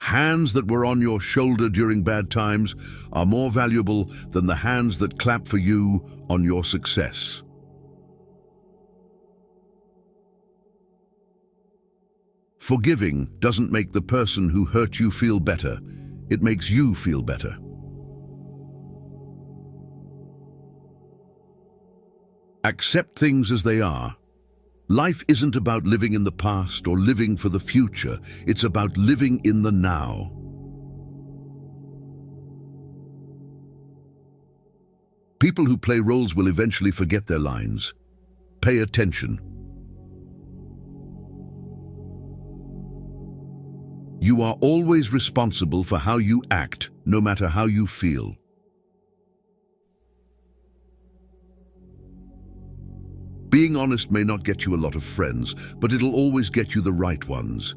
Hands that were on your shoulder during bad times are more valuable than the hands that clap for you on your success. Forgiving doesn't make the person who hurt you feel better. It makes you feel better. Accept things as they are. Life isn't about living in the past or living for the future. It's about living in the now. People who play roles will eventually forget their lines. Pay attention. You are always responsible for how you act, no matter how you feel. Being honest may not get you a lot of friends, but it'll always get you the right ones.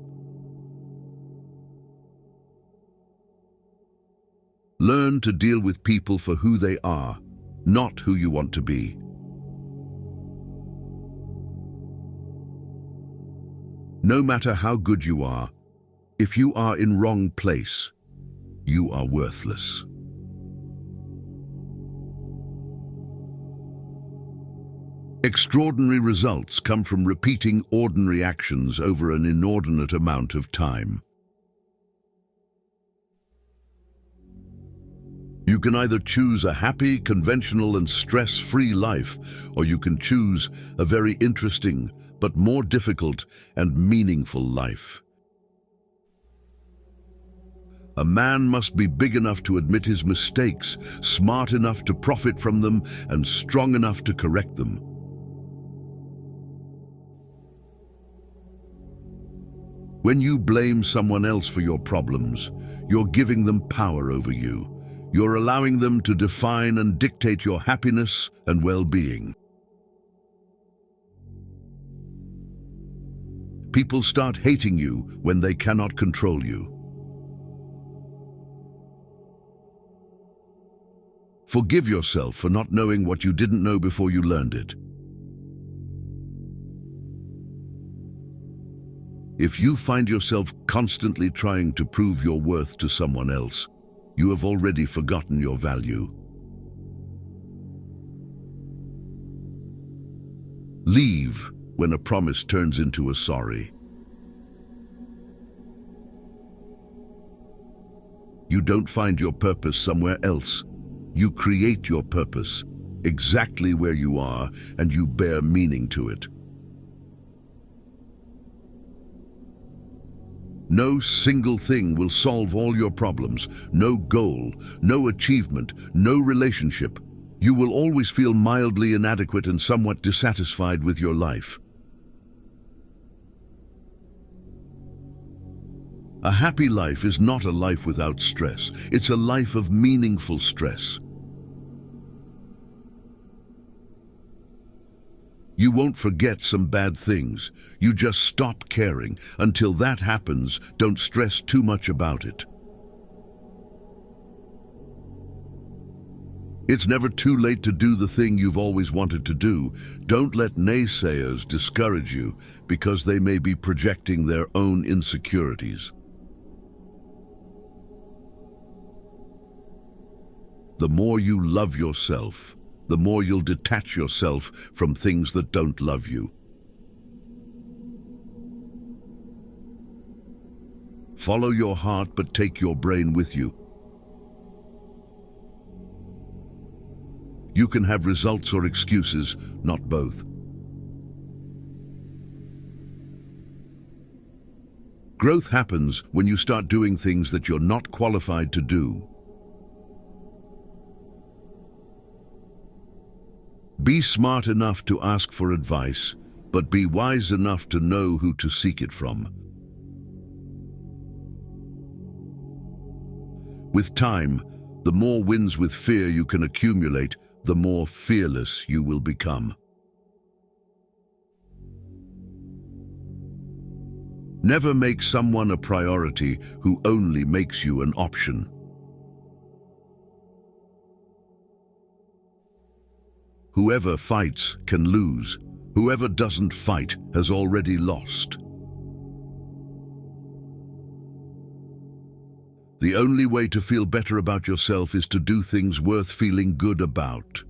Learn to deal with people for who they are, not who you want to be. No matter how good you are, if you are in wrong place, you are worthless. Extraordinary results come from repeating ordinary actions over an inordinate amount of time. You can either choose a happy, conventional, and stress-free life, or you can choose a very interesting, but more difficult and meaningful life. A man must be big enough to admit his mistakes, smart enough to profit from them, and strong enough to correct them. When you blame someone else for your problems, you're giving them power over you. You're allowing them to define and dictate your happiness and well-being. People start hating you when they cannot control you. Forgive yourself for not knowing what you didn't know before you learned it. If you find yourself constantly trying to prove your worth to someone else, you have already forgotten your value. Leave when a promise turns into a sorry. You don't find your purpose somewhere else. You create your purpose exactly where you are, and you bear meaning to it. No single thing will solve all your problems, no goal, no achievement, no relationship. You will always feel mildly inadequate and somewhat dissatisfied with your life. A happy life is not a life without stress. It's a life of meaningful stress. You won't forget some bad things. You just stop caring. Until that happens, don't stress too much about it. It's never too late to do the thing you've always wanted to do. Don't let naysayers discourage you because they may be projecting their own insecurities. The more you love yourself, the more you'll detach yourself from things that don't love you. Follow your heart, but take your brain with you. You can have results or excuses, not both. Growth happens when you start doing things that you're not qualified to do. Be smart enough to ask for advice, but be wise enough to know who to seek it from. With time, the more wins with fear you can accumulate, the more fearless you will become. Never make someone a priority who only makes you an option. Whoever fights can lose. Whoever doesn't fight has already lost. The only way to feel better about yourself is to do things worth feeling good about.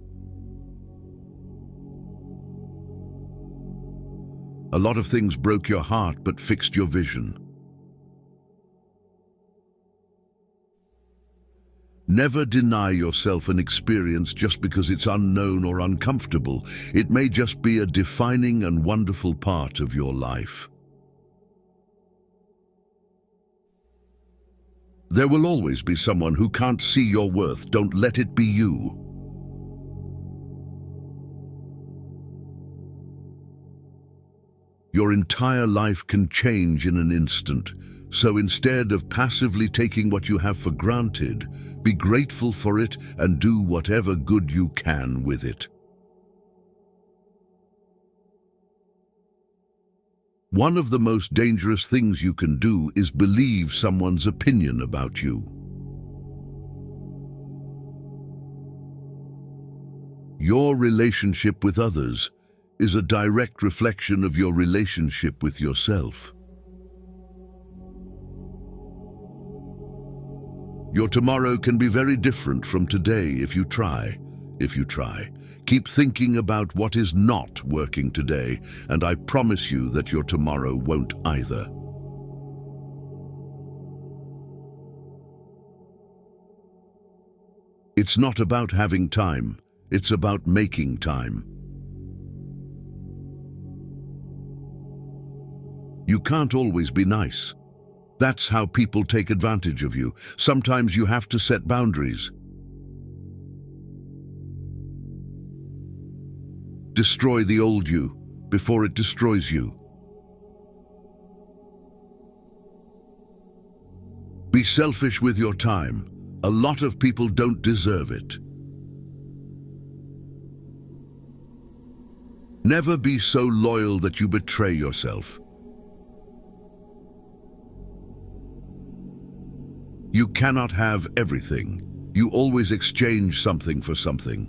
A lot of things broke your heart but fixed your vision. Never deny yourself an experience just because it's unknown or uncomfortable. It may just be a defining and wonderful part of your life. There will always be someone who can't see your worth. Don't let it be you. Your entire life can change in an instant, so instead of passively taking what you have for granted, be grateful for it and do whatever good you can with it. One of the most dangerous things you can do is believe someone's opinion about you. Your relationship with others is a direct reflection of your relationship with yourself. Your tomorrow can be very different from today if you try. Keep thinking about what is not working today, and I promise you that your tomorrow won't either. It's not about having time, it's about making time. You can't always be nice. That's how people take advantage of you. Sometimes you have to set boundaries. Destroy the old you before it destroys you. Be selfish with your time. A lot of people don't deserve it. Never be so loyal that you betray yourself. You cannot have everything. You always exchange something for something.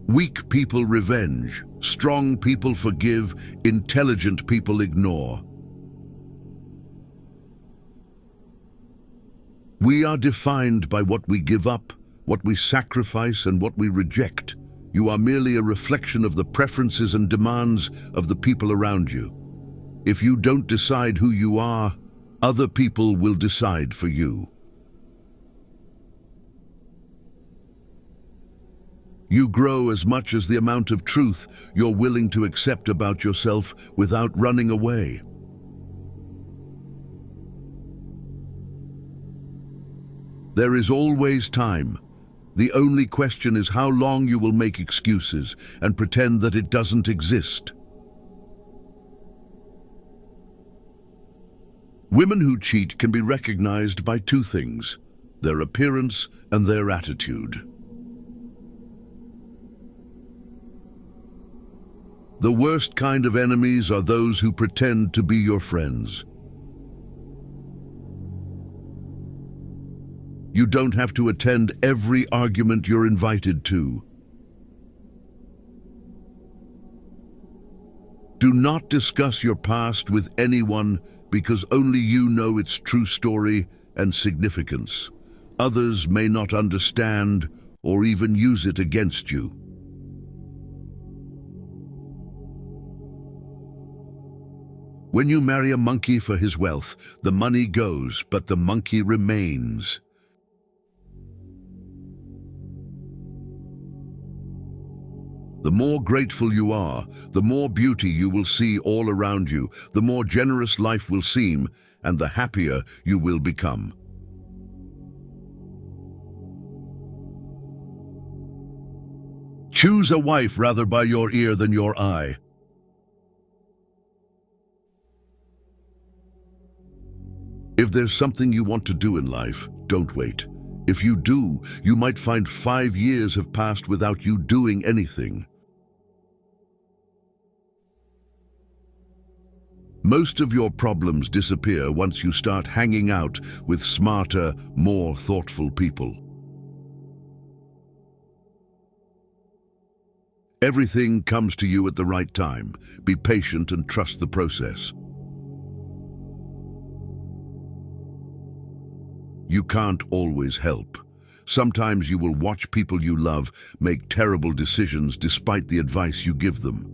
Weak people revenge, strong people forgive, intelligent people ignore. We are defined by what we give up, what we sacrifice, and what we reject. You are merely a reflection of the preferences and demands of the people around you. If you don't decide who you are, other people will decide for you. You grow as much as the amount of truth you're willing to accept about yourself without running away. There is always time. The only question is how long you will make excuses and pretend that it doesn't exist. Women who cheat can be recognized by two things: their appearance and their attitude. The worst kind of enemies are those who pretend to be your friends. You don't have to attend every argument you're invited to. Do not discuss your past with anyone because only you know its true story and significance. Others may not understand or even use it against you. When you marry a monkey for his wealth, the money goes, but the monkey remains. The more grateful you are, the more beauty you will see all around you, the more generous life will seem, and the happier you will become. Choose a wife rather by your ear than your eye. If there's something you want to do in life, don't wait. If you do, you might find 5 years have passed without you doing anything. Most of your problems disappear once you start hanging out with smarter, more thoughtful people. Everything comes to you at the right time. Be patient and trust the process. You can't always help. Sometimes you will watch people you love make terrible decisions despite the advice you give them.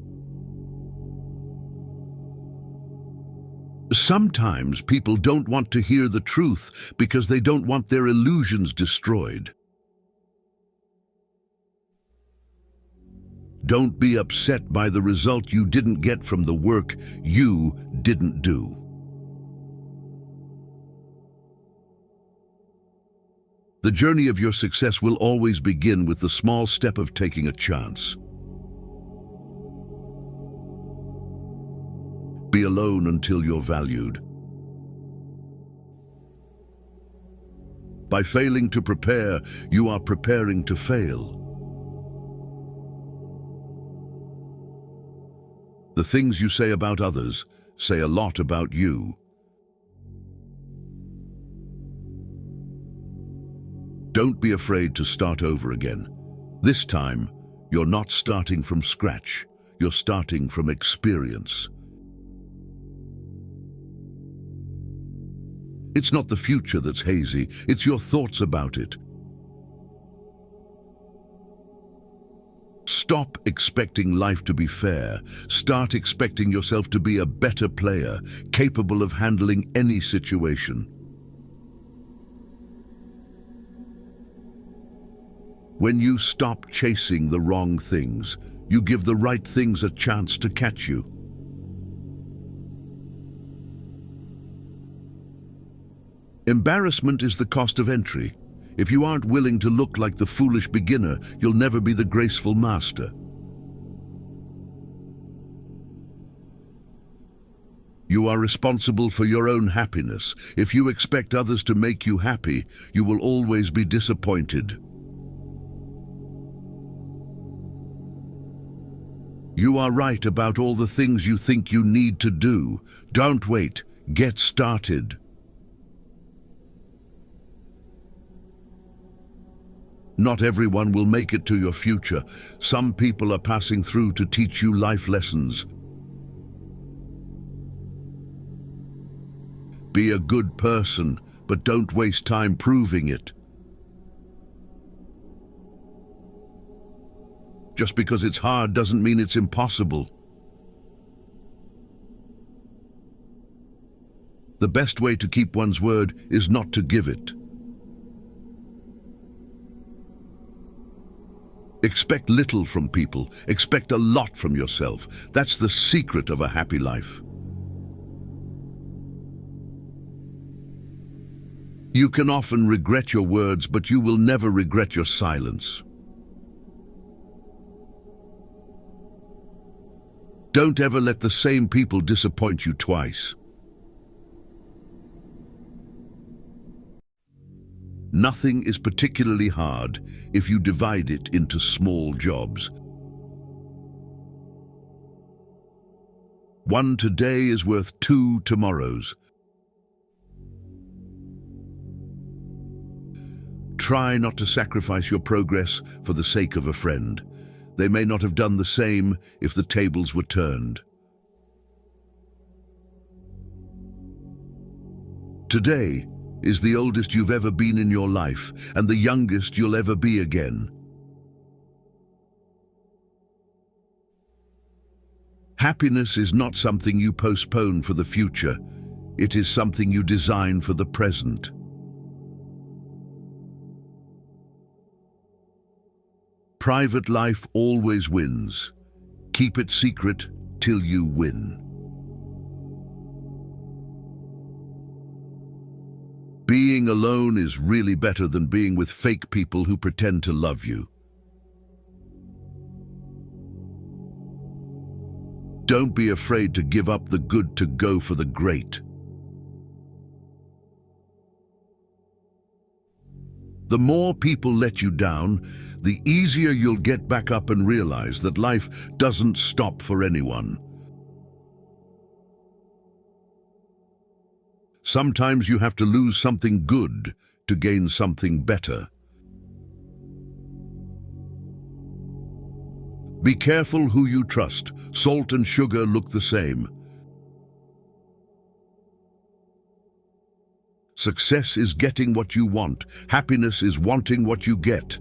Sometimes people don't want to hear the truth because they don't want their illusions destroyed. Don't be upset by the result you didn't get from the work you didn't do. The journey of your success will always begin with the small step of taking a chance. Be alone until you're valued. By failing to prepare, you are preparing to fail. The things you say about others say a lot about you. Don't be afraid to start over again. This time, you're not starting from scratch. You're starting from experience. It's not the future that's hazy, it's your thoughts about it. Stop expecting life to be fair. Start expecting yourself to be a better player, capable of handling any situation. When you stop chasing the wrong things, you give the right things a chance to catch you. Embarrassment is the cost of entry. If you aren't willing to look like the foolish beginner, you'll never be the graceful master. You are responsible for your own happiness. If you expect others to make you happy, you will always be disappointed. You are right about all the things you think you need to do. Don't wait. Get started. Not everyone will make it to your future. Some people are passing through to teach you life lessons. Be a good person, but don't waste time proving it. Just because it's hard doesn't mean it's impossible. The best way to keep one's word is not to give it. Expect little from people. Expect a lot from yourself. That's the secret of a happy life. You can often regret your words, but you will never regret your silence. Don't ever let the same people disappoint you twice. Nothing is particularly hard if you divide it into small jobs. One today is worth 2 tomorrows. Try not to sacrifice your progress for the sake of a friend. They may not have done the same if the tables were turned. Today is the oldest you've ever been in your life and the youngest you'll ever be again. Happiness is not something you postpone for the future. It is something you design for the present. Private life always wins. Keep it secret till you win. Being alone is really better than being with fake people who pretend to love you. Don't be afraid to give up the good to go for the great. The more people let you down, the easier you'll get back up and realize that life doesn't stop for anyone. Sometimes you have to lose something good to gain something better. Be careful who you trust. Salt and sugar look the same. Success is getting what you want. Happiness is wanting what you get.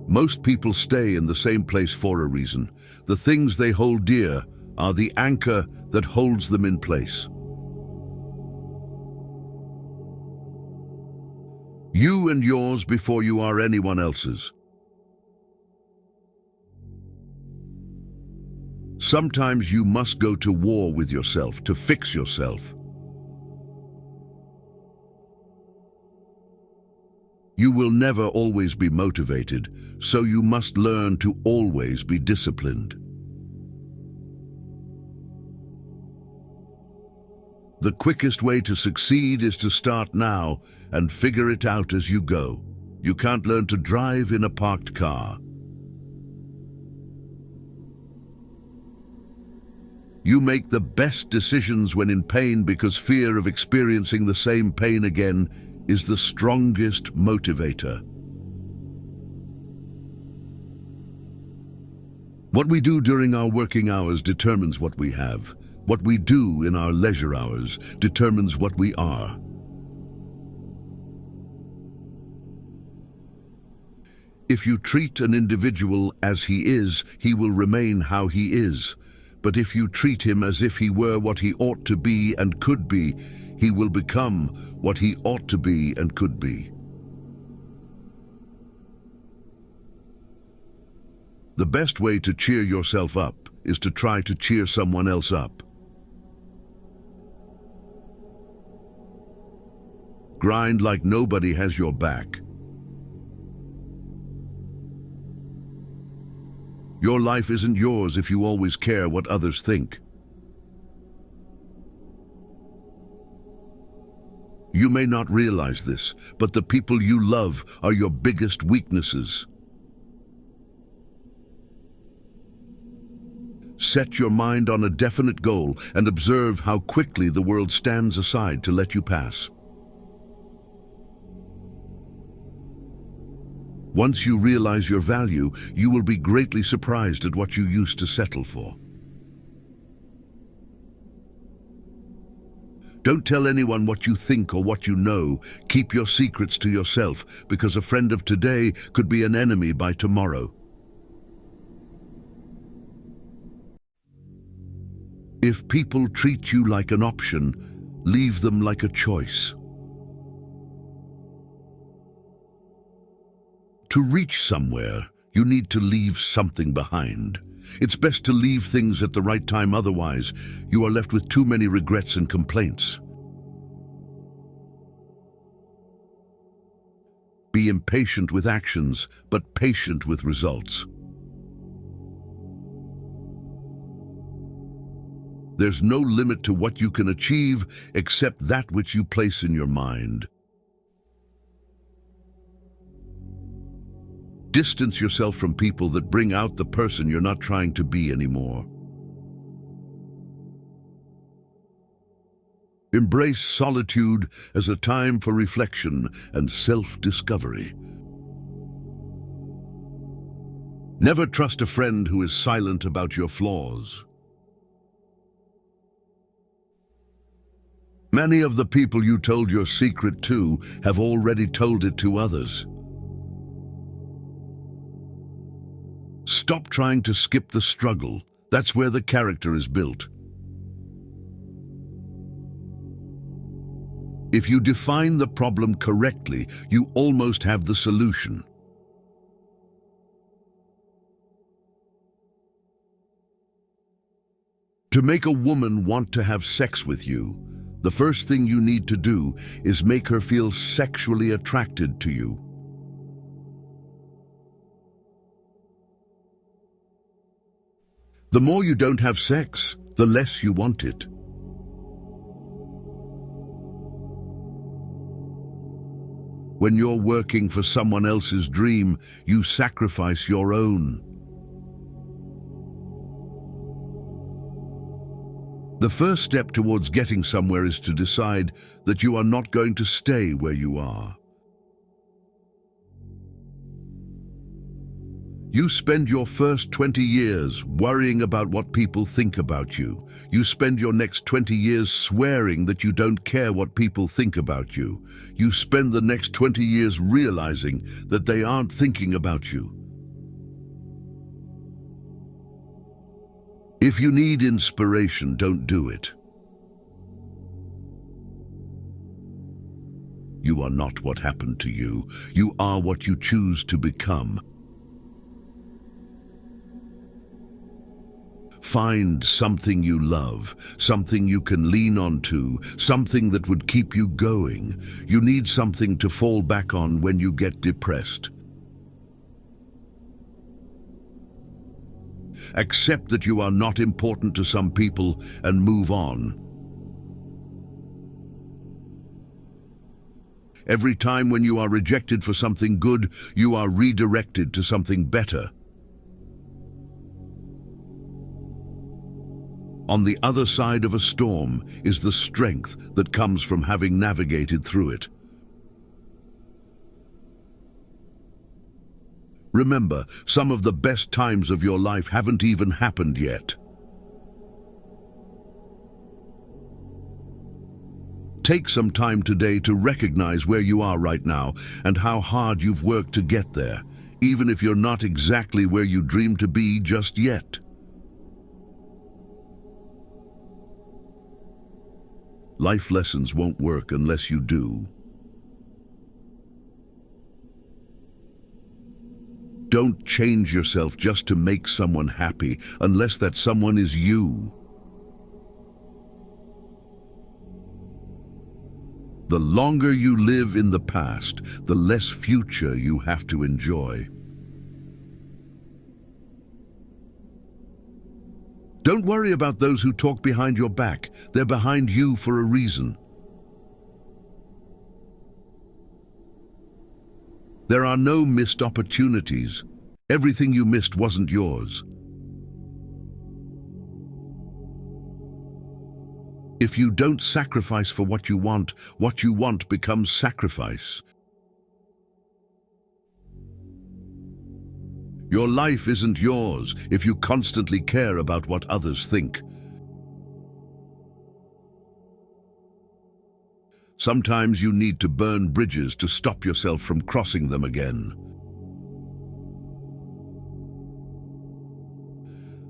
Most people stay in the same place for a reason. The things they hold dear are the anchor that holds them in place. You and yours before you are anyone else's. Sometimes you must go to war with yourself to fix yourself. You will never always be motivated, so you must learn to always be disciplined. The quickest way to succeed is to start now and figure it out as you go. You can't learn to drive in a parked car. You make the best decisions when in pain because fear of experiencing the same pain again is the strongest motivator. What we do during our working hours determines what we have. What we do in our leisure hours determines what we are. If you treat an individual as he is, he will remain how he is. But if you treat him as if he were what he ought to be and could be, he will become what he ought to be and could be. The best way to cheer yourself up is to try to cheer someone else up. Grind like nobody has your back. Your life isn't yours if you always care what others think. You may not realize this, but the people you love are your biggest weaknesses. Set your mind on a definite goal and observe how quickly the world stands aside to let you pass. Once you realize your value, you will be greatly surprised at what you used to settle for. Don't tell anyone what you think or what you know. Keep your secrets to yourself, because a friend of today could be an enemy by tomorrow. If people treat you like an option, leave them like a choice. To reach somewhere, you need to leave something behind. It's best to leave things at the right time, otherwise you are left with too many regrets and complaints. Be impatient with actions, but patient with results. There's no limit to what you can achieve except that which you place in your mind. Distance yourself from people that bring out the person you're not trying to be anymore. Embrace solitude as a time for reflection and self-discovery. Never trust a friend who is silent about your flaws. Many of the people you told your secret to have already told it to others. Stop trying to skip the struggle. That's where the character is built. If you define the problem correctly, you almost have the solution. To make a woman want to have sex with you, the first thing you need to do is make her feel sexually attracted to you. The more you don't have sex, the less you want it. When you're working for someone else's dream, you sacrifice your own. The first step towards getting somewhere is to decide that you are not going to stay where you are. You spend your first 20 years worrying about what people think about you. You spend your next 20 years swearing that you don't care what people think about you. You spend the next 20 years realizing that they aren't thinking about you. If you need inspiration, don't do it. You are not what happened to you. You are what you choose to become. Find something you love, something you can lean onto, something that would keep you going. You need something to fall back on when you get depressed. Accept that you are not important to some people and move on. Every time when you are rejected for something good, you are redirected to something better. On the other side of a storm is the strength that comes from having navigated through it. Remember, some of the best times of your life haven't even happened yet. Take some time today to recognize where you are right now and how hard you've worked to get there, even if you're not exactly where you dream to be just yet. Life lessons won't work unless you do. Don't change yourself just to make someone happy, unless that someone is you. The longer you live in the past, the less future you have to enjoy. Don't worry about those who talk behind your back. They're behind you for a reason. There are no missed opportunities. Everything you missed wasn't yours. If you don't sacrifice for what you want becomes sacrifice. Your life isn't yours if you constantly care about what others think. Sometimes you need to burn bridges to stop yourself from crossing them again.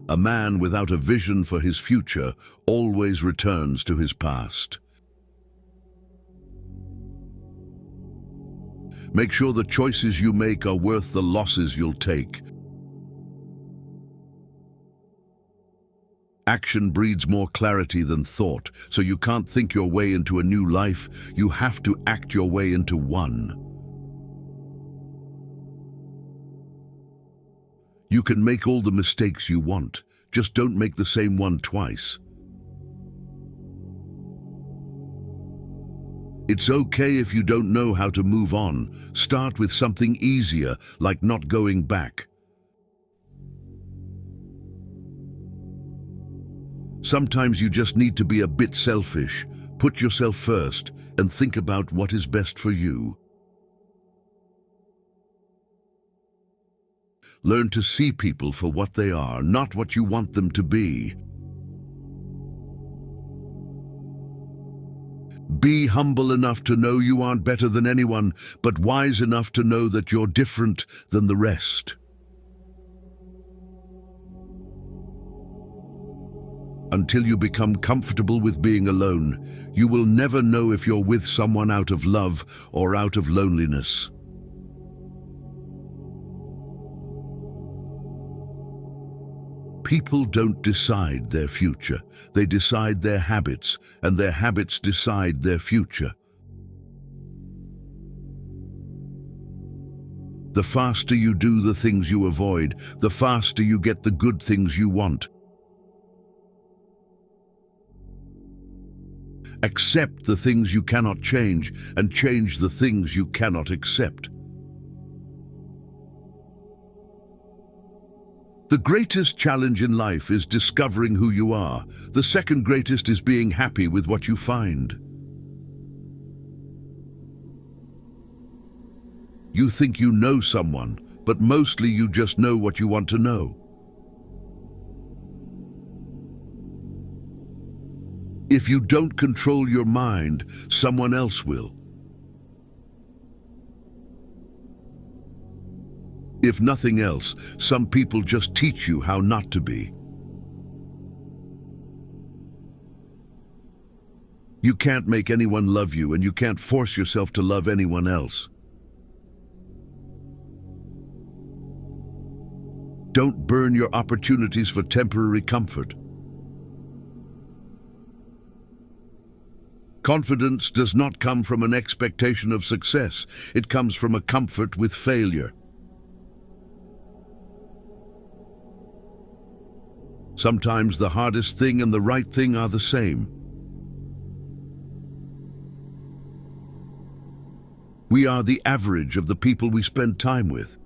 A man without a vision for his future always returns to his past. Make sure the choices you make are worth the losses you'll take. Action breeds more clarity than thought, so you can't think your way into a new life. You have to act your way into one. You can make all the mistakes you want, just don't make the same one twice. It's okay if you don't know how to move on. Start with something easier, like not going back. Sometimes you just need to be a bit selfish. Put yourself first and think about what is best for you. Learn to see people for what they are, not what you want them to be. Be humble enough to know you aren't better than anyone, but wise enough to know that you're different than the rest. Until you become comfortable with being alone, you will never know if you're with someone out of love or out of loneliness. People don't decide their future. They decide their habits, and their habits decide their future. The faster you do the things you avoid, the faster you get the good things you want. Accept the things you cannot change, and change the things you cannot accept. The greatest challenge in life is discovering who you are. The second greatest is being happy with what you find. You think you know someone, but mostly you just know what you want to know. If you don't control your mind, someone else will. If nothing else, some people just teach you how not to be. You can't make anyone love you, and you can't force yourself to love anyone else. Don't burn your opportunities for temporary comfort. Confidence does not come from an expectation of success. It comes from a comfort with failure. Sometimes the hardest thing and the right thing are the same. We are the average of the people we spend time with.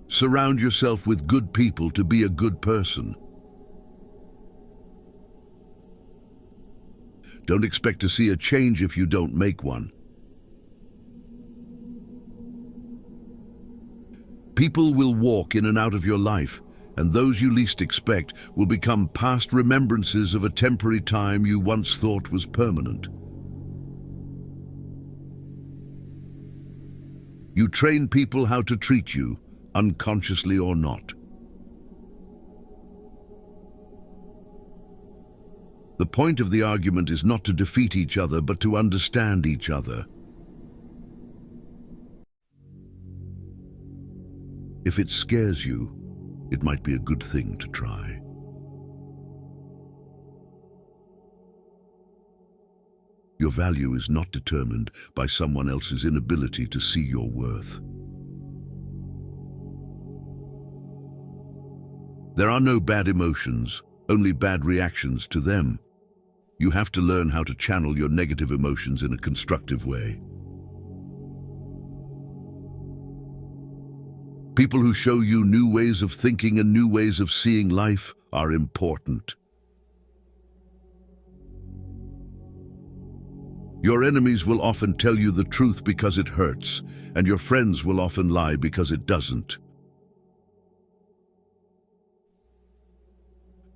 Surround yourself with good people to be a good person. Don't expect to see a change if you don't make one. People will walk in and out of your life, and those you least expect will become past remembrances of a temporary time you once thought was permanent. You train people how to treat you, unconsciously or not. The point of the argument is not to defeat each other, but to understand each other. If it scares you, it might be a good thing to try. Your value is not determined by someone else's inability to see your worth. There are no bad emotions, only bad reactions to them. You have to learn how to channel your negative emotions in a constructive way. People who show you new ways of thinking and new ways of seeing life are important. Your enemies will often tell you the truth because it hurts, and your friends will often lie because it doesn't.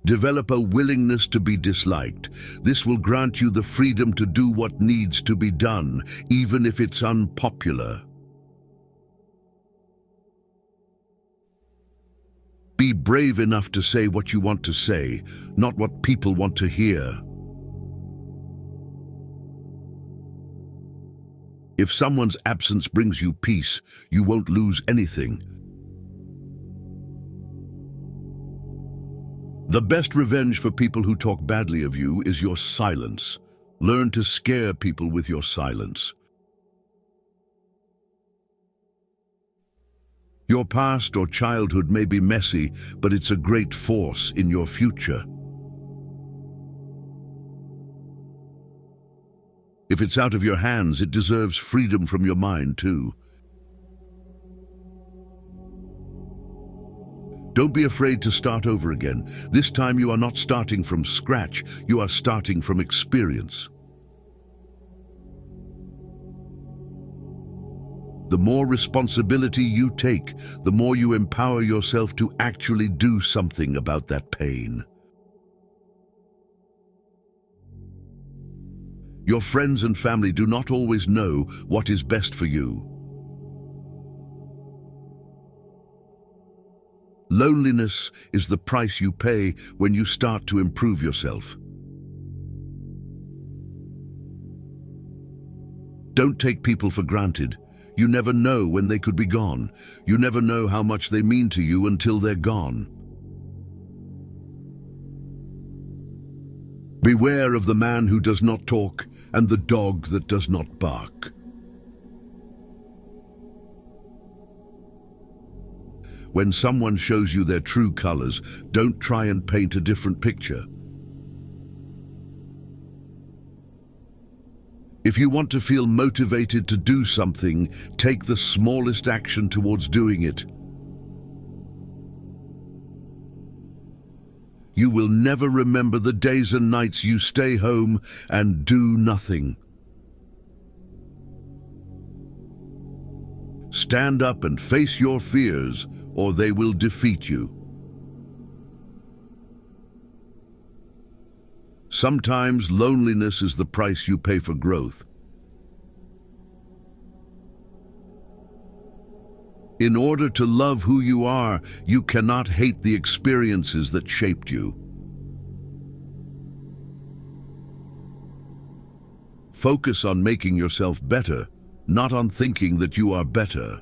Develop a willingness to be disliked. This will grant you the freedom to do what needs to be done, even if it's unpopular. Be brave enough to say what you want to say, not what people want to hear. If someone's absence brings you peace, you won't lose anything. The best revenge for people who talk badly of you is your silence. Learn to scare people with your silence. Your past or childhood may be messy, but it's a great force in your future. If it's out of your hands, it deserves freedom from your mind too. Don't be afraid to start over again. This time you are not starting from scratch, you are starting from experience. The more responsibility you take, the more you empower yourself to actually do something about that pain. Your friends and family do not always know what is best for you. Loneliness is the price you pay when you start to improve yourself. Don't take people for granted. You never know when they could be gone. You never know how much they mean to you until they're gone. Beware of the man who does not talk and the dog that does not bark. When someone shows you their true colors, don't try and paint a different picture. If you want to feel motivated to do something, take the smallest action towards doing it. You will never remember the days and nights you stay home and do nothing. Stand up and face your fears, or they will defeat you. Sometimes loneliness is the price you pay for growth. In order to love who you are, you cannot hate the experiences that shaped you. Focus on making yourself better, not on thinking that you are better.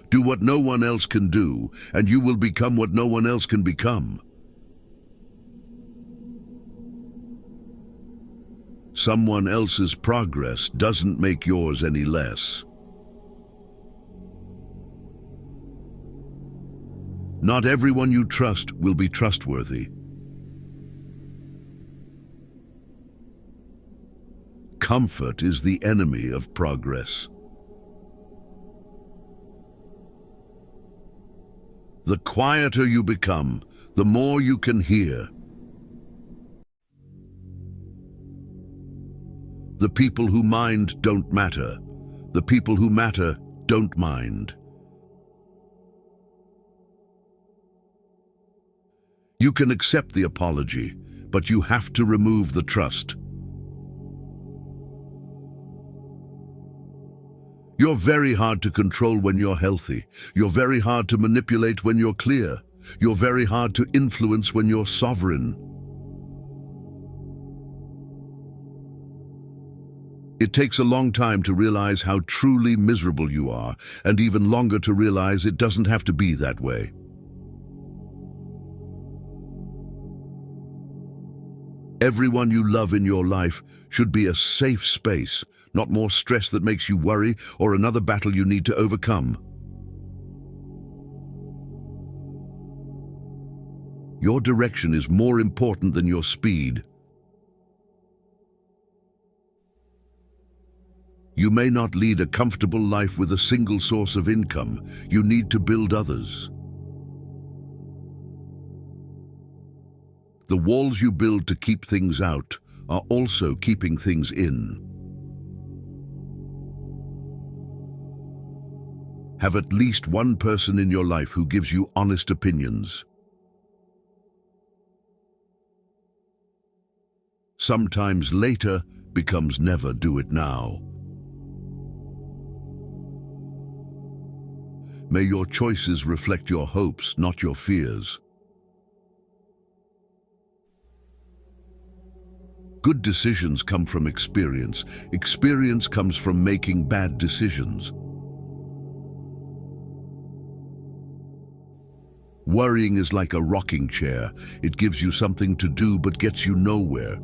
Do what no one else can do, and you will become what no one else can become. Someone else's progress doesn't make yours any less. Not everyone you trust will be trustworthy. Comfort is the enemy of progress. The quieter you become, the more you can hear. The people who mind don't matter. The people who matter don't mind. You can accept the apology, but you have to remove the trust. You're very hard to control when you're healthy. You're very hard to manipulate when you're clear. You're very hard to influence when you're sovereign. It takes a long time to realize how truly miserable you are, and even longer to realize it doesn't have to be that way. Everyone you love in your life should be a safe space, not more stress that makes you worry or another battle you need to overcome. Your direction is more important than your speed. You may not lead a comfortable life with a single source of income. You need to build others. The walls you build to keep things out are also keeping things in. Have at least one person in your life who gives you honest opinions. Sometimes later becomes never. Do it now. May your choices reflect your hopes, not your fears. Good decisions come from experience. Experience comes from making bad decisions. Worrying is like a rocking chair. It gives you something to do but gets you nowhere.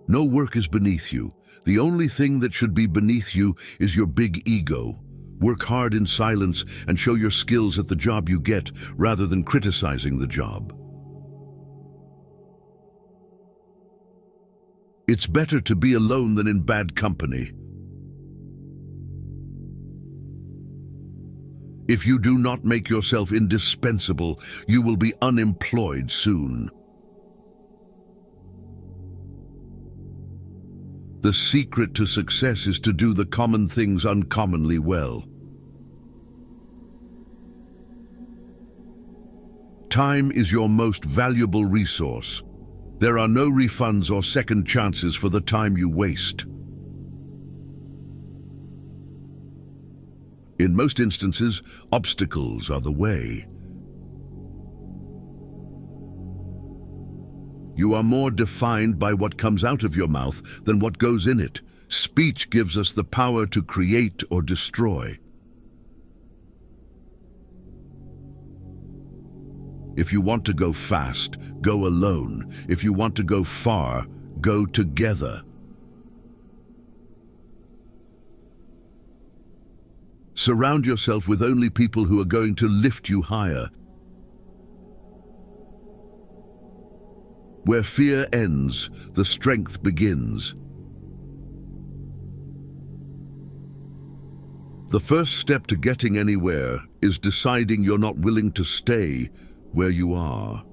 No work is beneath you. The only thing that should be beneath you is your big ego. Work hard in silence and show your skills at the job you get, rather than criticizing the job. It's better to be alone than in bad company. If you do not make yourself indispensable, you will be unemployed soon. The secret to success is to do the common things uncommonly well. Time is your most valuable resource. There are no refunds or second chances for the time you waste. In most instances, obstacles are the way. You are more defined by what comes out of your mouth than what goes in it. Speech gives us the power to create or destroy. If you want to go fast, go alone. If you want to go far, go together. Surround yourself with only people who are going to lift you higher. Where fear ends, the strength begins. The first step to getting anywhere is deciding you're not willing to stay where you are.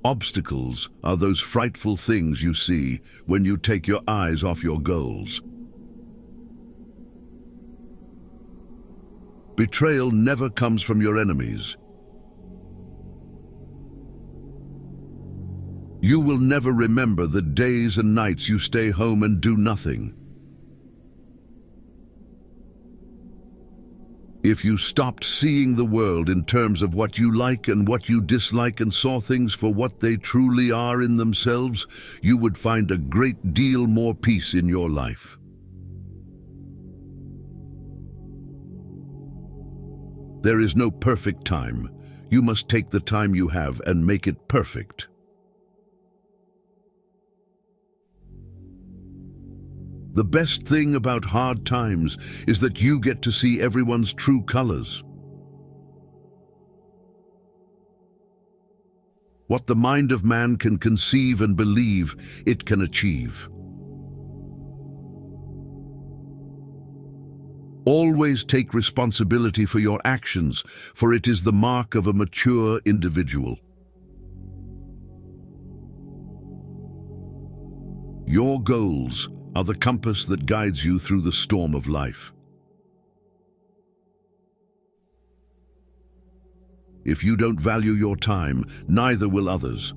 Obstacles are those frightful things you see when you take your eyes off your goals. Betrayal never comes from your enemies. You will never remember the days and nights you stay home and do nothing. If you stopped seeing the world in terms of what you like and what you dislike and saw things for what they truly are in themselves, you would find a great deal more peace in your life. There is no perfect time. You must take the time you have and make it perfect. The best thing about hard times is that you get to see everyone's true colors. What the mind of man can conceive and believe, it can achieve. Always take responsibility for your actions, for it is the mark of a mature individual. Your goals are the compass that guides you through the storm of life. If you don't value your time, neither will others.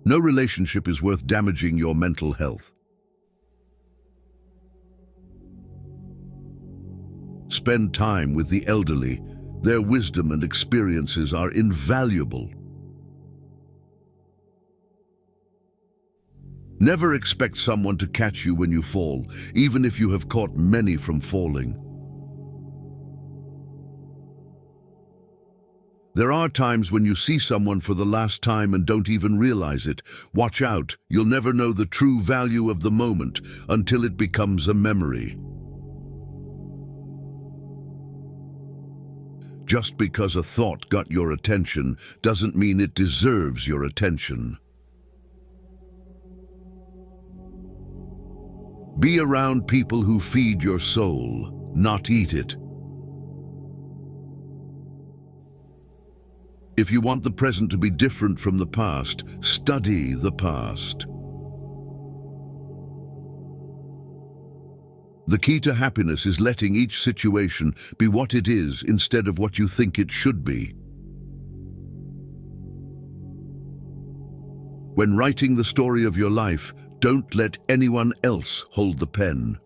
No relationship is worth damaging your mental health. Spend time with the elderly. Their wisdom and experiences are invaluable. Never expect someone to catch you when you fall, even if you have caught many from falling. There are times when you see someone for the last time and don't even realize it. Watch out, you'll never know the true value of the moment until it becomes a memory. Just because a thought got your attention doesn't mean it deserves your attention. Be around people who feed your soul, not eat it. If you want the present to be different from the past, study the past. The key to happiness is letting each situation be what it is instead of what you think it should be. When writing the story of your life, don't let anyone else hold the pen.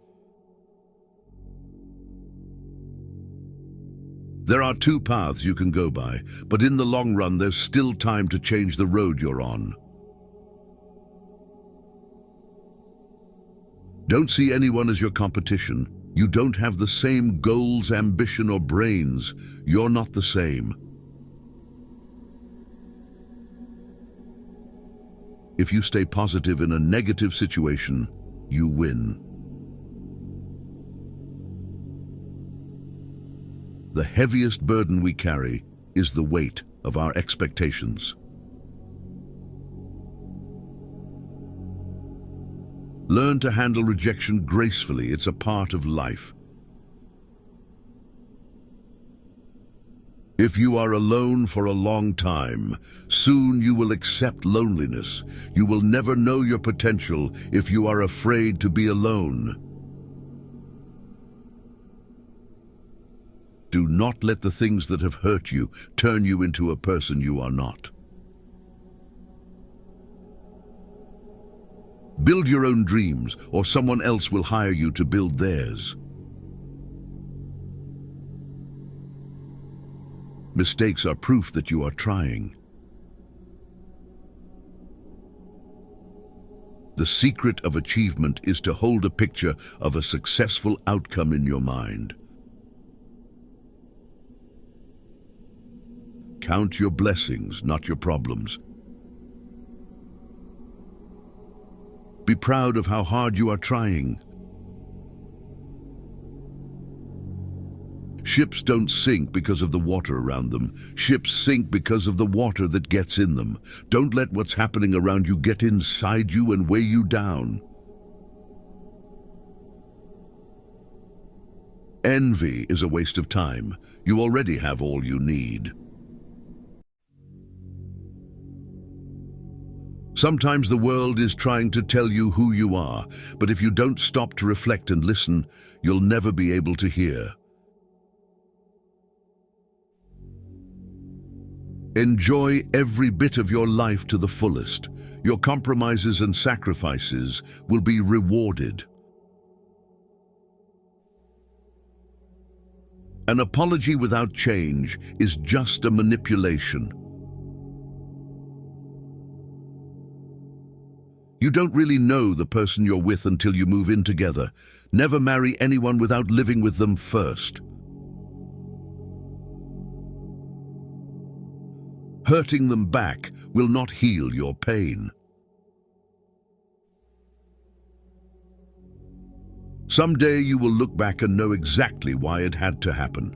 There are two paths you can go by, but in the long run there's still time to change the road you're on. Don't see anyone as your competition. You don't have the same goals, ambition, or brains. You're not the same. If you stay positive in a negative situation, you win. The heaviest burden we carry is the weight of our expectations. Learn to handle rejection gracefully. It's a part of life. If you are alone for a long time, soon you will accept loneliness. You will never know your potential if you are afraid to be alone. Do not let the things that have hurt you turn you into a person you are not. Build your own dreams, or someone else will hire you to build theirs. Mistakes are proof that you are trying. The secret of achievement is to hold a picture of a successful outcome in your mind. Count your blessings, not your problems. Be proud of how hard you are trying. Ships don't sink because of the water around them. Ships sink because of the water that gets in them. Don't let what's happening around you get inside you and weigh you down. Envy is a waste of time. You already have all you need. Sometimes the world is trying to tell you who you are, but if you don't stop to reflect and listen, you'll never be able to hear. Enjoy every bit of your life to the fullest. Your compromises and sacrifices will be rewarded. An apology without change is just a manipulation. You don't really know the person you're with until you move in together. Never marry anyone without living with them first. Hurting them back will not heal your pain. Someday you will look back and know exactly why it had to happen.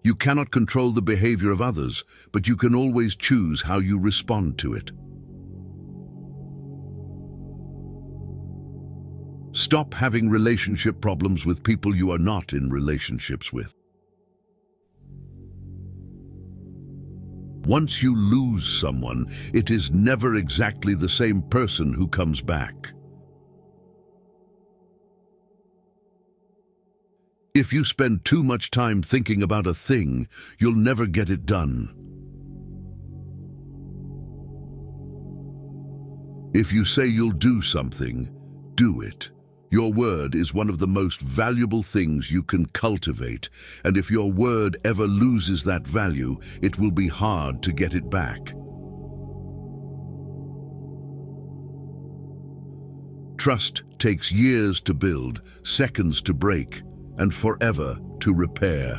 You cannot control the behavior of others, but you can always choose how you respond to it. Stop having relationship problems with people you are not in relationships with. Once you lose someone, it is never exactly the same person who comes back. If you spend too much time thinking about a thing, you'll never get it done. If you say you'll do something, do it. Your word is one of the most valuable things you can cultivate, and if your word ever loses that value, it will be hard to get it back. Trust takes years to build, seconds to break, and forever to repair.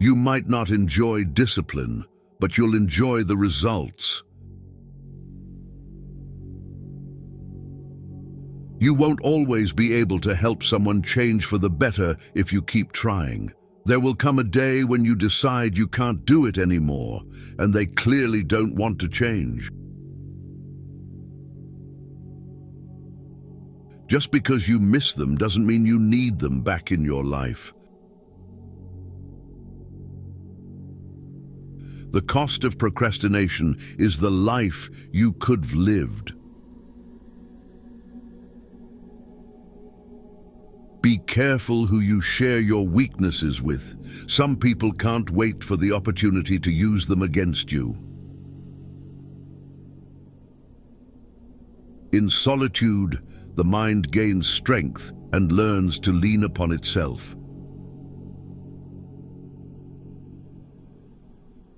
You might not enjoy discipline, but you'll enjoy the results. You won't always be able to help someone change for the better if you keep trying. There will come a day when you decide you can't do it anymore, and they clearly don't want to change. Just because you miss them doesn't mean you need them back in your life. The cost of procrastination is the life you could have lived. Be careful who you share your weaknesses with. Some people can't wait for the opportunity to use them against you. In solitude, the mind gains strength and learns to lean upon itself.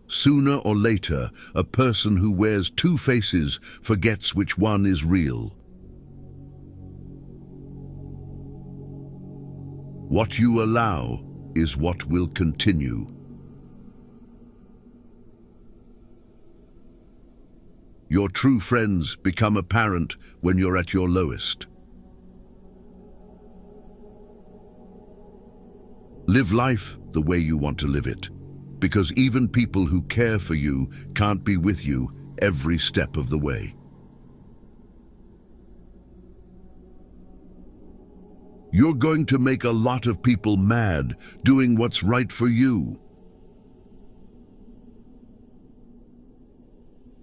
Sooner or later, a person who wears two faces forgets which one is real. What you allow is what will continue. Your true friends become apparent when you're at your lowest. Live life the way you want to live it, because even people who care for you can't be with you every step of the way. You're going to make a lot of people mad doing what's right for you.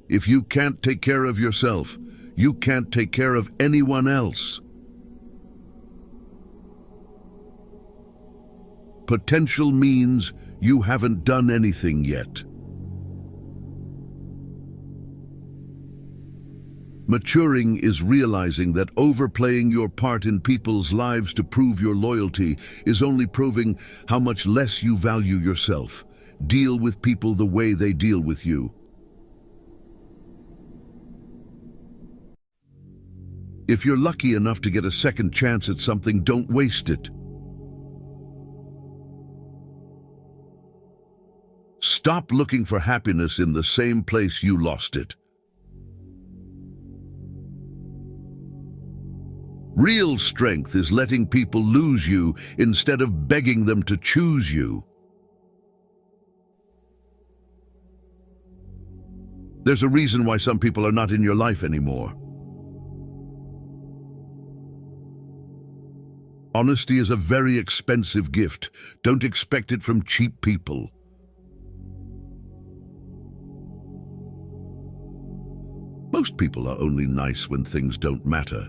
If you can't take care of yourself, you can't take care of anyone else. Potential means you haven't done anything yet. Maturing is realizing that overplaying your part in people's lives to prove your loyalty is only proving how much less you value yourself. Deal with people the way they deal with you. If you're lucky enough to get a second chance at something, don't waste it. Stop looking for happiness in the same place you lost it. Real strength is letting people lose you instead of begging them to choose you. There's a reason why some people are not in your life anymore. Honesty is a very expensive gift. Don't expect it from cheap people. Most people are only nice when things don't matter.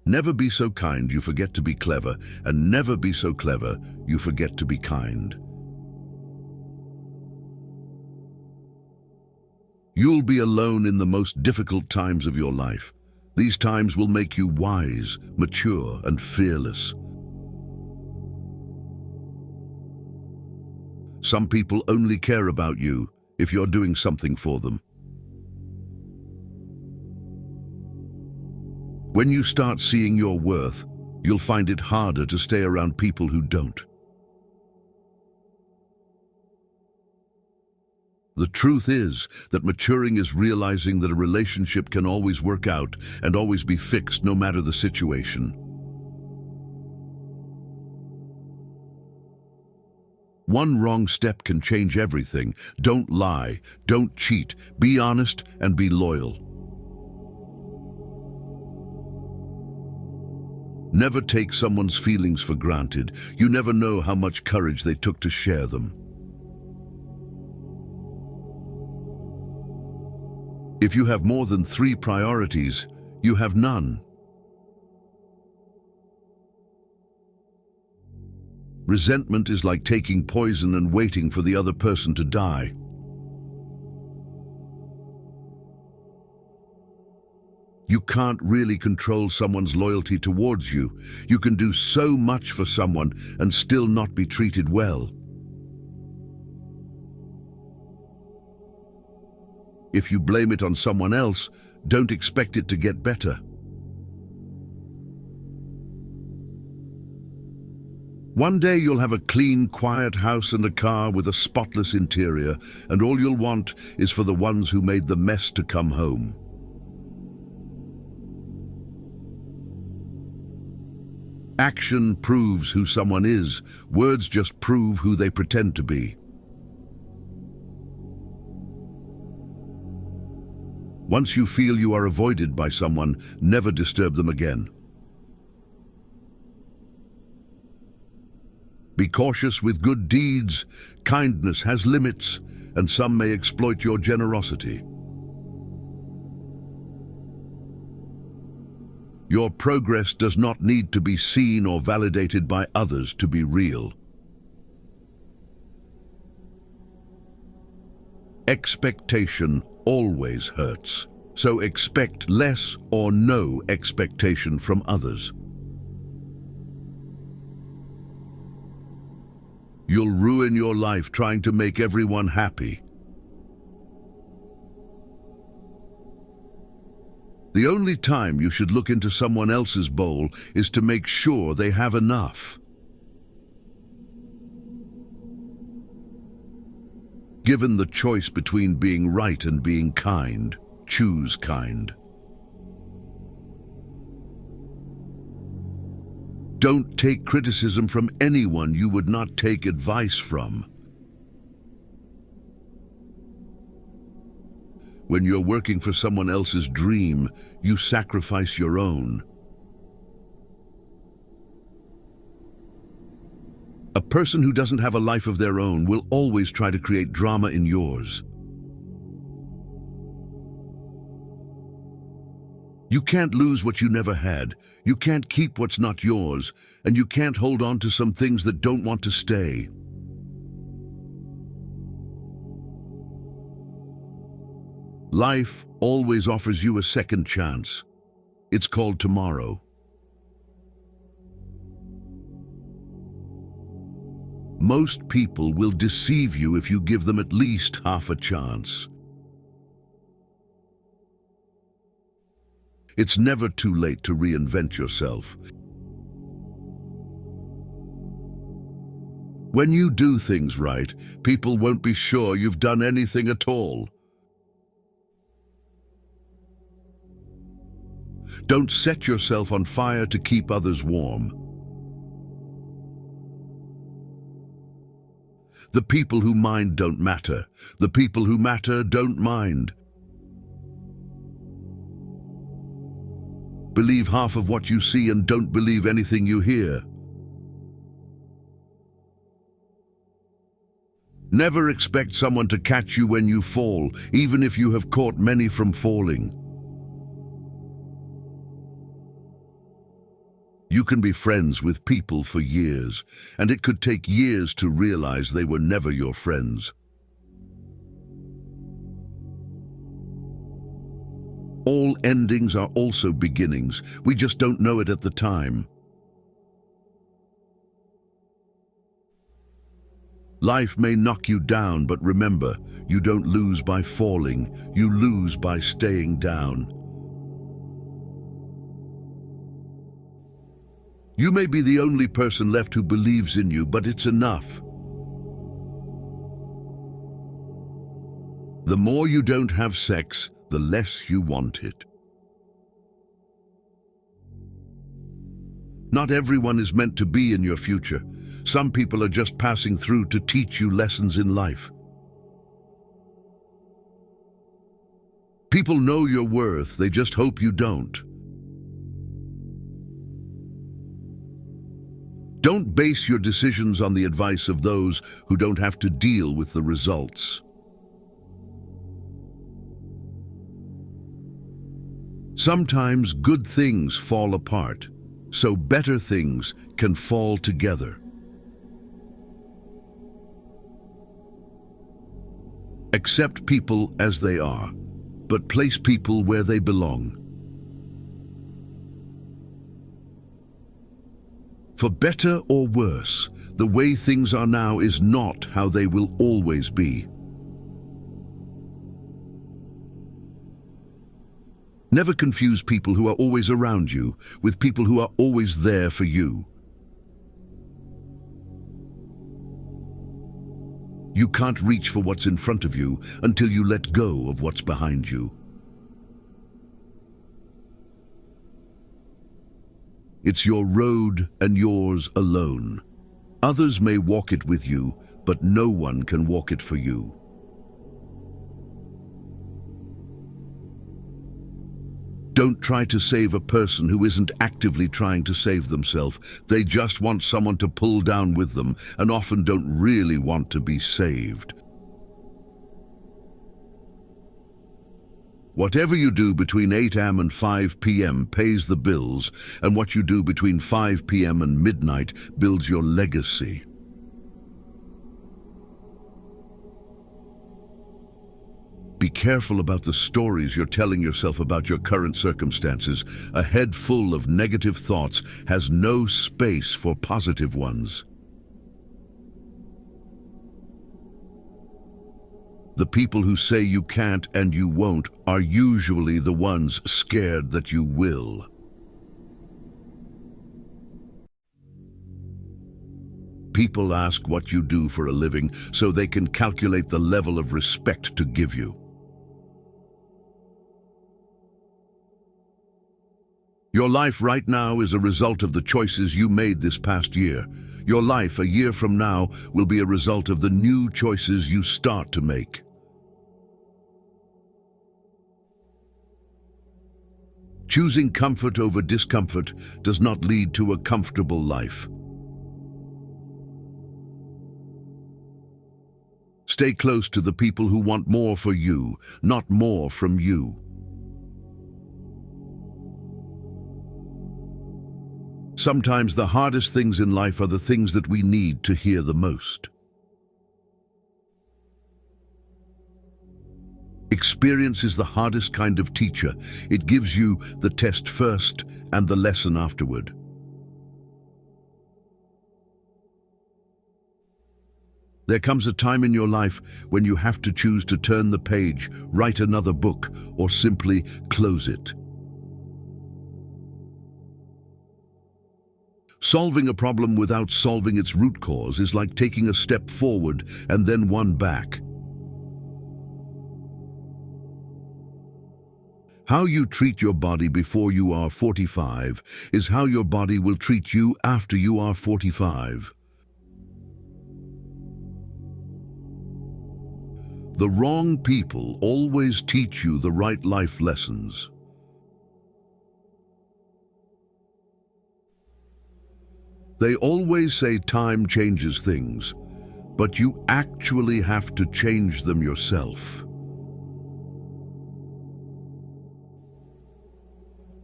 Never be so kind you forget to be clever, and never be so clever you forget to be kind. You'll be alone in the most difficult times of your life. These times will make you wise, mature, and fearless. Some people only care about you if you're doing something for them. When you start seeing your worth, you'll find it harder to stay around people who don't. The truth is that maturing is realizing that a relationship can always work out and always be fixed no matter the situation. One wrong step can change everything. Don't lie, don't cheat, be honest and be loyal. Never take someone's feelings for granted. You never know how much courage they took to share them. If you have more than 3 priorities, you have none. Resentment is like taking poison and waiting for the other person to die. You can't really control someone's loyalty towards you. You can do so much for someone and still not be treated well. If you blame it on someone else, don't expect it to get better. One day you'll have a clean, quiet house and a car with a spotless interior, and all you'll want is for the ones who made the mess to come home. Action proves who someone is. Words just prove who they pretend to be. Once you feel you are avoided by someone, never disturb them again. Be cautious with good deeds. Kindness has limits, and some may exploit your generosity. Your progress does not need to be seen or validated by others to be real. Expectation always hurts, so expect less or no expectation from others. You'll ruin your life trying to make everyone happy. The only time you should look into someone else's bowl is to make sure they have enough. Given the choice between being right and being kind, choose kind. Don't take criticism from anyone you would not take advice from. When you're working for someone else's dream, you sacrifice your own. A person who doesn't have a life of their own will always try to create drama in yours. You can't lose what you never had. You can't keep what's not yours, and you can't hold on to some things that don't want to stay. Life always offers you a second chance. It's called tomorrow. Most people will deceive you if you give them at least half a chance. It's never too late to reinvent yourself. When you do things right, people won't be sure you've done anything at all. Don't set yourself on fire to keep others warm. The people who mind don't matter. The people who matter don't mind. Believe half of what you see and don't believe anything you hear. Never expect someone to catch you when you fall, even if you have caught many from falling. You can be friends with people for years, and it could take years to realize they were never your friends. All endings are also beginnings. We just don't know it at the time. Life may knock you down, but remember, you don't lose by falling. You lose by staying down. You may be the only person left who believes in you, but it's enough. The more you don't have sex, the less you want it. Not everyone is meant to be in your future. Some people are just passing through to teach you lessons in life. People know your worth, they just hope you don't. Don't base your decisions on the advice of those who don't have to deal with the results. Sometimes good things fall apart, so better things can fall together. Accept people as they are, but place people where they belong. For better or worse, the way things are now is not how they will always be. Never confuse people who are always around you with people who are always there for you. You can't reach for what's in front of you until you let go of what's behind you. It's your road and yours alone. Others may walk it with you, but no one can walk it for you. Don't try to save a person who isn't actively trying to save themselves. They just want someone to pull down with them and often don't really want to be saved. Whatever you do between 8 a.m. and 5 p.m. pays the bills, and what you do between 5 p.m. and midnight builds your legacy. Be careful about the stories you're telling yourself about your current circumstances. A head full of negative thoughts has no space for positive ones. The people who say you can't and you won't are usually the ones scared that you will. People ask what you do for a living so they can calculate the level of respect to give you. Your life right now is a result of the choices you made this past year. Your life a year from now will be a result of the new choices you start to make. Choosing comfort over discomfort does not lead to a comfortable life. Stay close to the people who want more for you, not more from you. Sometimes the hardest things in life are the things that we need to hear the most. Experience is the hardest kind of teacher. It gives you the test first and the lesson afterward. There comes a time in your life when you have to choose to turn the page, write another book, or simply close it. Solving a problem without solving its root cause is like taking a step forward and then one back. How you treat your body before you are 45 is how your body will treat you after you are 45. The wrong people always teach you the right life lessons. They always say time changes things, but you actually have to change them yourself.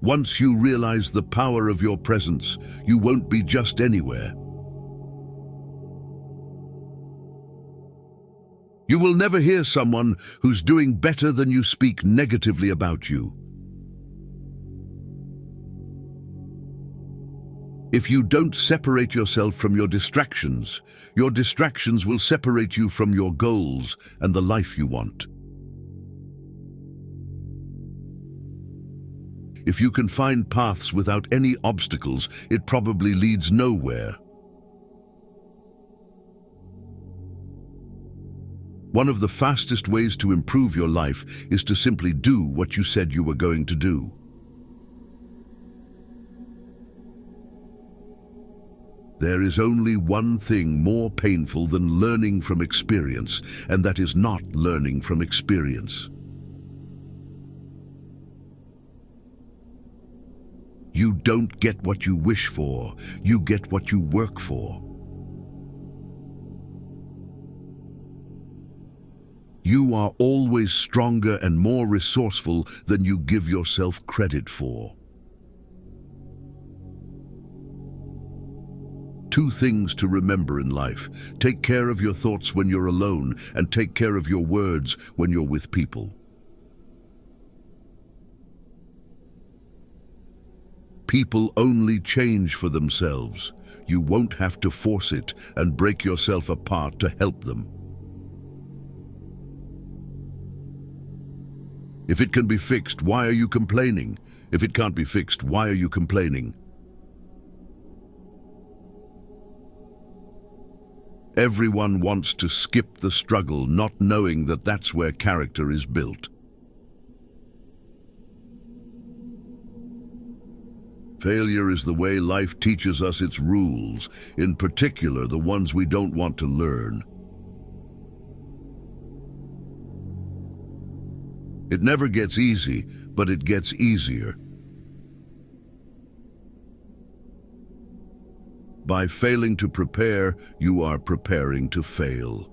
Once you realize the power of your presence, you won't be just anywhere. You will never hear someone who's doing better than you speak negatively about you. If you don't separate yourself from your distractions will separate you from your goals and the life you want. If you can find paths without any obstacles, it probably leads nowhere. One of the fastest ways to improve your life is to simply do what you said you were going to do. There is only one thing more painful than learning from experience, and that is not learning from experience. You don't get what you wish for, you get what you work for. You are always stronger and more resourceful than you give yourself credit for. Two things to remember in life: take care of your thoughts when you're alone, and take care of your words when you're with people. People only change for themselves. You won't have to force it and break yourself apart to help them. If it can be fixed, why are you complaining? If it can't be fixed, why are you complaining? Everyone wants to skip the struggle, not knowing that that's where character is built. Failure is the way life teaches us its rules, in particular the ones we don't want to learn. It never gets easy, but it gets easier. By failing to prepare, you are preparing to fail.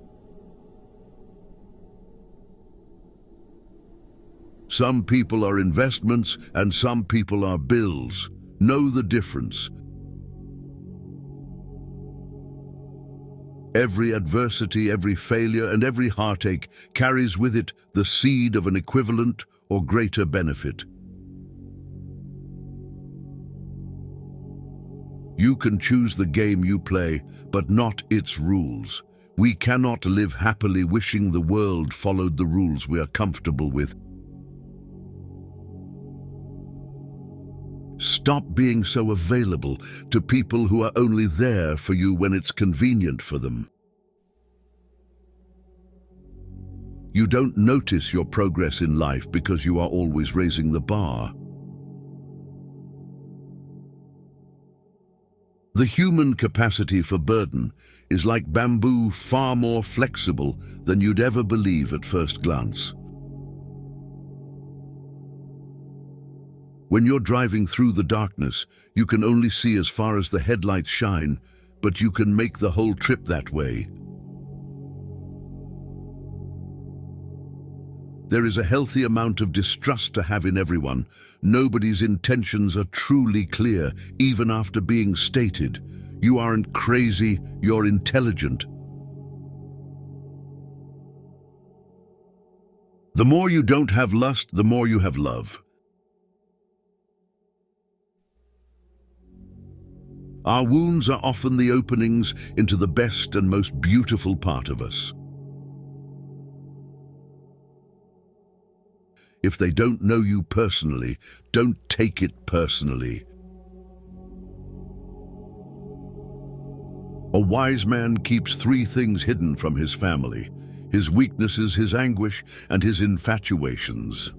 Some people are investments and some people are bills. Know the difference. Every adversity, every failure, and every heartache carries with it the seed of an equivalent or greater benefit. You can choose the game you play, but not its rules. We cannot live happily wishing the world followed the rules we are comfortable with. Stop being so available to people who are only there for you when it's convenient for them. You don't notice your progress in life because you are always raising the bar. The human capacity for burden is like bamboo, far more flexible than you'd ever believe at first glance. When you're driving through the darkness, you can only see as far as the headlights shine, but you can make the whole trip that way. There is a healthy amount of distrust to have in everyone. Nobody's intentions are truly clear, even after being stated. You aren't crazy, you're intelligent. The more you don't have lust, the more you have love. Our wounds are often the openings into the best and most beautiful part of us. If they don't know you personally, don't take it personally. A wise man keeps three things hidden from his family: his weaknesses, his anguish, and his infatuations.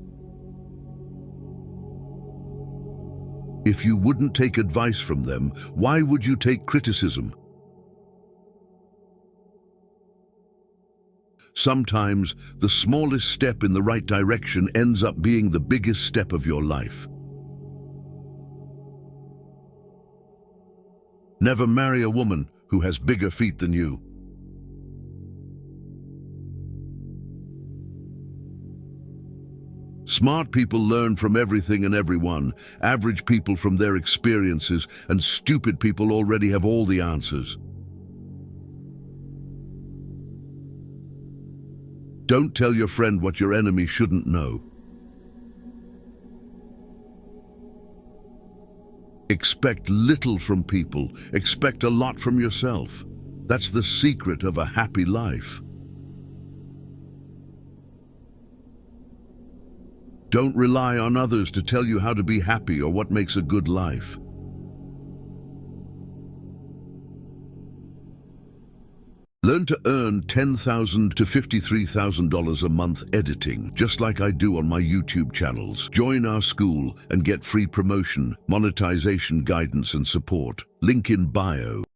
If you wouldn't take advice from them, why would you take criticism? Sometimes, the smallest step in the right direction ends up being the biggest step of your life. Never marry a woman who has bigger feet than you. Smart people learn from everything and everyone, average people from their experiences, and stupid people already have all the answers. Don't tell your friend what your enemy shouldn't know. Expect little from people, expect a lot from yourself. That's the secret of a happy life. Don't rely on others to tell you how to be happy or what makes a good life. Learn to earn $10,000 to $53,000 a month editing, just like I do on my YouTube channels. Join our school and get free promotion, monetization guidance and support. Link in bio.